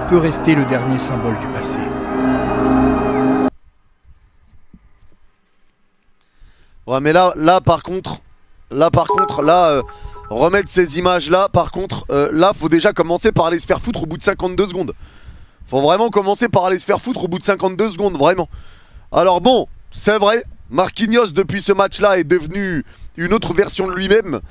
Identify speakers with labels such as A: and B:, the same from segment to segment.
A: peut rester le dernier symbole du passé.
B: Ouais, mais là par contre, remettre ces images-là, par contre, là, faut déjà commencer par aller se faire foutre au bout de 52 secondes. Faut vraiment commencer par aller se faire foutre au bout de 52 secondes, vraiment. Alors bon, c'est vrai, Marquinhos, depuis ce match-là, est devenu une autre version de lui-même.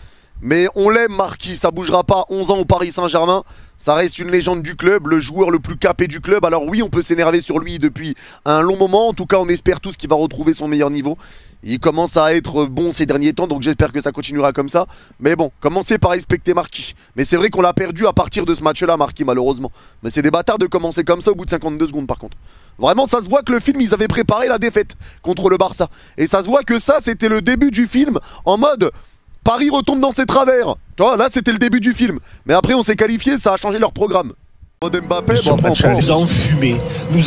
B: Mais on l'aime, Marquis, ça bougera pas. 11 ans au Paris Saint-Germain, ça reste une légende du club, le joueur le plus capé du club. Alors oui, on peut s'énerver sur lui depuis un long moment. En tout cas, on espère tous qu'il va retrouver son meilleur niveau. Il commence à être bon ces derniers temps, donc j'espère que ça continuera comme ça. Mais bon, commencez par respecter Marquis. Mais c'est vrai qu'on l'a perdu à partir de ce match-là, Marquis, malheureusement. Mais c'est des bâtards de commencer comme ça au bout de 52 secondes, par contre. Vraiment, ça se voit que le film, ils avaient préparé la défaite contre le Barça. Et ça se voit que ça, c'était le début du film, en mode... Paris retombe dans ses travers. Tu vois, là c'était le début du film. Mais après on s'est qualifié, ça a changé leur programme. Mbappé, bon,
C: nous a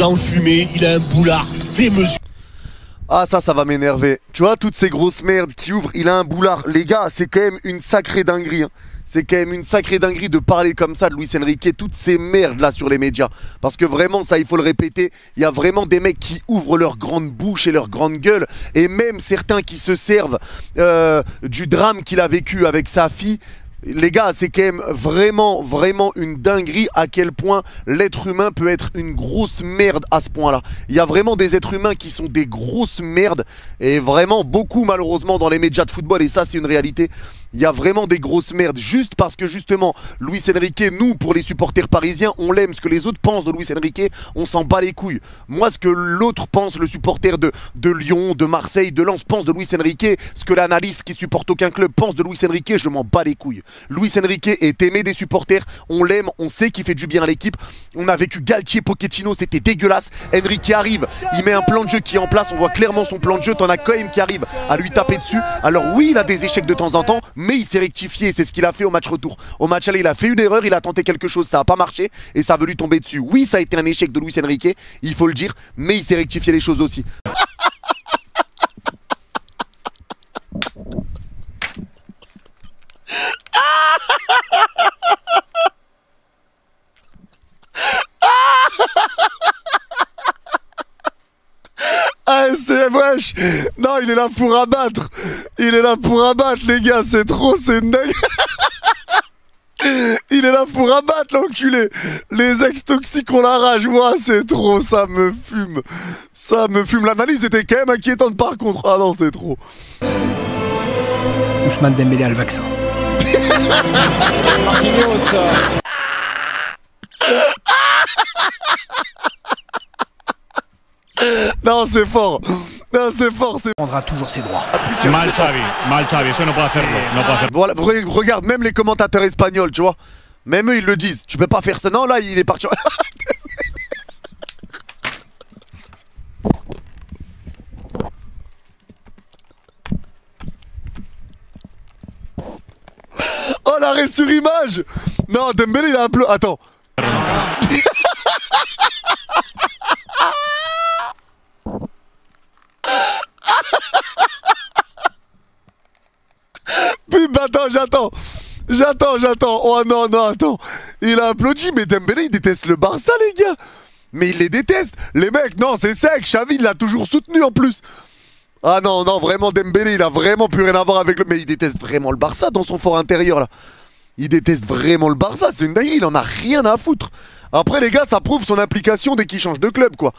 C: enfumé, il a un boulard démesuré.
B: Ah ça va m'énerver. Tu vois, toutes ces grosses merdes qui ouvrent, il a un boulard. Les gars, c'est quand même une sacrée dinguerie. Hein. C'est quand même une sacrée dinguerie de parler comme ça de Luis Enrique, toutes ces merdes là sur les médias. Parce que vraiment, ça il faut le répéter, il y a vraiment des mecs qui ouvrent leur grande bouche et leur grande gueule. Et même certains qui se servent du drame qu'il a vécu avec sa fille. Les gars, c'est quand même vraiment une dinguerie à quel point l'être humain peut être une grosse merde à ce point-là. Il y a vraiment des êtres humains qui sont des grosses merdes et vraiment beaucoup malheureusement dans les médias de football et ça c'est une réalité. Il y a vraiment des grosses merdes juste parce que justement Luis Enrique, nous pour les supporters parisiens, on l'aime. Ce que les autres pensent de Luis Enrique, on s'en bat les couilles. Moi ce que l'autre pense, le supporter de Lyon, de Marseille, de Lens pense de Luis Enrique, ce que l'analyste qui supporte aucun club pense de Luis Enrique, je m'en bats les couilles. Luis Enrique est aimé des supporters, on l'aime, on sait qu'il fait du bien à l'équipe. On a vécu Galtier, Pochettino, c'était dégueulasse. Enrique arrive, il met un plan de jeu qui est en place, on voit clairement son plan de jeu, t'en as quand même qui arrive à lui taper dessus. Alors oui, il a des échecs de temps en temps, mais il s'est rectifié, c'est ce qu'il a fait au match retour. Au match aller, il a fait une erreur, il a tenté quelque chose, ça n'a pas marché et ça veut lui tomber dessus. Oui, ça a été un échec de Luis Enrique, il faut le dire, mais il s'est rectifié les choses aussi. Ah c'est wesh. Non il est là pour abattre. Il est là pour abattre les gars. C'est trop, c'est une dingue. Il est là pour abattre l'enculé. Les ex-toxiques ont la rage. Moi c'est trop, ça me fume. Ça me fume. L'analyse était quand même inquiétante par contre. Ah non c'est trop.
A: Ousmane Dembélé a le vaccin.
B: Non c'est fort. Non c'est fort.
A: Il prendra toujours ses droits.
D: Mal Xavi, ça ne peut pas faire.
B: Voilà, regarde, même les commentateurs espagnols, tu vois. Même eux ils le disent. Tu peux pas faire ça. Non là il est parti. Oh l'arrêt sur image. Non Dembélé il a un peu... Attends. Pub, attends. Oh non, attends. Il a applaudi, mais Dembélé il déteste le Barça les gars. Mais il les déteste. Les mecs, non c'est sec. Xavi il l'a toujours soutenu en plus. Ah non, vraiment Dembélé il a vraiment plus rien à voir avec le... Mais il déteste vraiment le Barça dans son fort intérieur là. Il déteste vraiment le Barça, c'est une dinguerie, il en a rien à foutre. Après les gars, ça prouve son implication dès qu'il change de club quoi.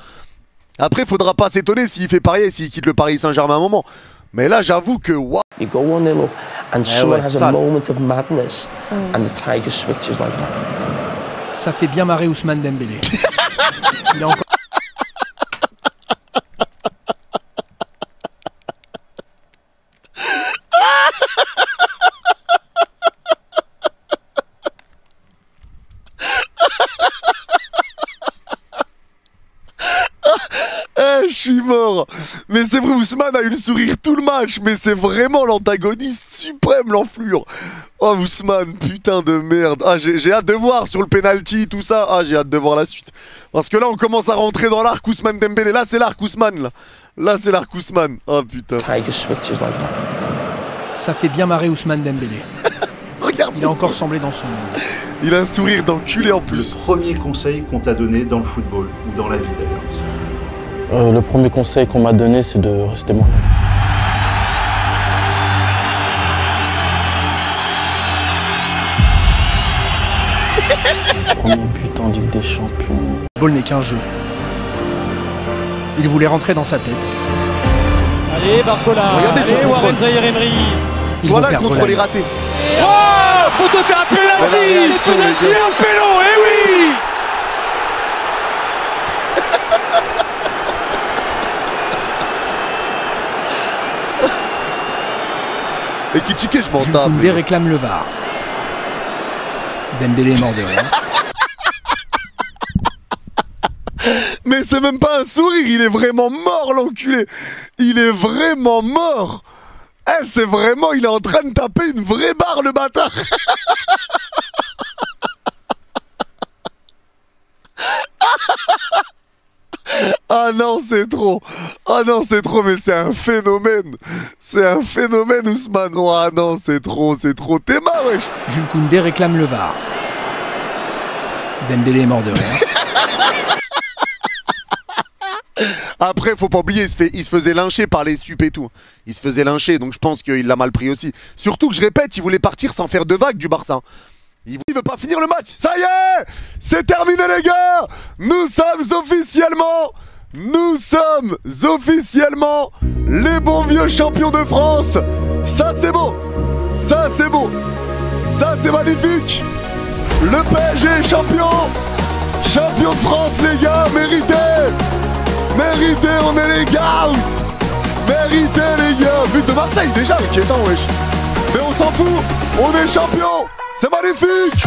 B: Après faudra pas s'étonner s'il fait pareil, s'il quitte le Paris Saint-Germain à un moment. Mais là j'avoue que... Wow.
E: You go 1-0 up and someone has a moment of madness and the tiger switches like that.
A: Ça fait bien marrer Ousmane Dembélé. Il a encore...
B: Je suis mort. Mais c'est vrai, Ousmane a eu le sourire tout le match. Mais c'est vraiment l'antagoniste suprême, l'enflure. Oh Ousmane, putain de merde. Ah j'ai hâte de voir sur le penalty, tout ça. Ah j'ai hâte de voir la suite. Parce que là on commence à rentrer dans l'arc Ousmane Dembélé. Là c'est l'arc Ousmane là. Là c'est l'arc Ousmane. Oh putain.
E: Tiger switches like that.
A: Ça fait bien marrer Ousmane Dembélé.
B: Regarde
A: Il a encore semblé dans son monde.
B: Il a un sourire d'enculé en plus.
F: Le premier conseil qu'on t'a donné dans le football, ou dans la vie d'ailleurs?
E: Le premier conseil qu'on m'a donné, c'est de rester moi. Premier but en Ligue des Champions.
A: Le football n'est qu'un jeu. Il voulait rentrer dans sa tête.
G: Allez, Barcola.
B: Regardez son
G: allez,
B: contrôle.
G: Warren Zaïre-Emery.
B: Tu vois là, le contrôle est raté.
G: Oh, photo, c'est un
B: Voilà,
G: penalty.
B: réaction, les
G: C'est
B: gars.
G: un pélo, eh oui.
B: Et Kitschike, je m'en
A: Jules
B: tape.
A: Koundé réclame le VAR. Dembélé est mort de rire.
B: Mais c'est même pas un sourire, il est vraiment mort l'enculé. Il est vraiment mort. Eh, c'est vraiment, il est en train de taper une vraie barre le bâtard. Ah non, c'est trop. Ah non, c'est trop, mais c'est un phénomène. C'est un phénomène, Ousmane. Oh, ah non, c'est trop, c'est trop. T'es marre, wesh.
A: Jules Koundé réclame le VAR. Dembélé est mort de rire.
B: Après, faut pas oublier, il se faisait lyncher par les sup et tout. Il se faisait lyncher, donc je pense qu'il l'a mal pris aussi. Surtout que je répète, il voulait partir sans faire de vagues du Barça. Il veut pas finir le match. Ça y est, c'est terminé les gars. Nous sommes officiellement les bons vieux champions de France. Ça c'est beau. Ça c'est beau. Ça c'est magnifique. Le PSG est champion. Champion de France les gars, mérité. Mérité, on est les gars. Mérité les gars. But de Marseille déjà, inquiétant wesh. Mais on s'en fout, on est champion. C'est magnifique.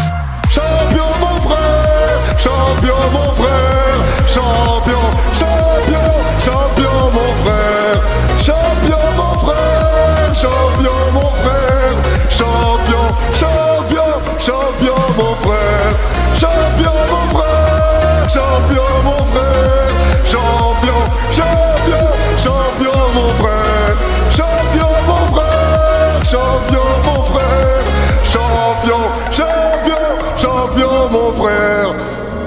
B: Champion mon frère. Champion mon frère. Champion, champion, champion mon frère. Champion mon frère. Champion mon frère. Champion, champion, champion mon frère. Champion mon frère. Champion mon frère. Champion, champion, champion mon frère. Champion mon frère. Champion mon frère. Champion, champion, champion mon frère.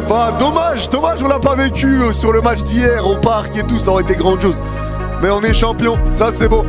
B: Bah dommage, on l'a pas vécu sur le match d'hier au parc et tout, ça aurait été grandiose. Mais on est champion, ça c'est beau.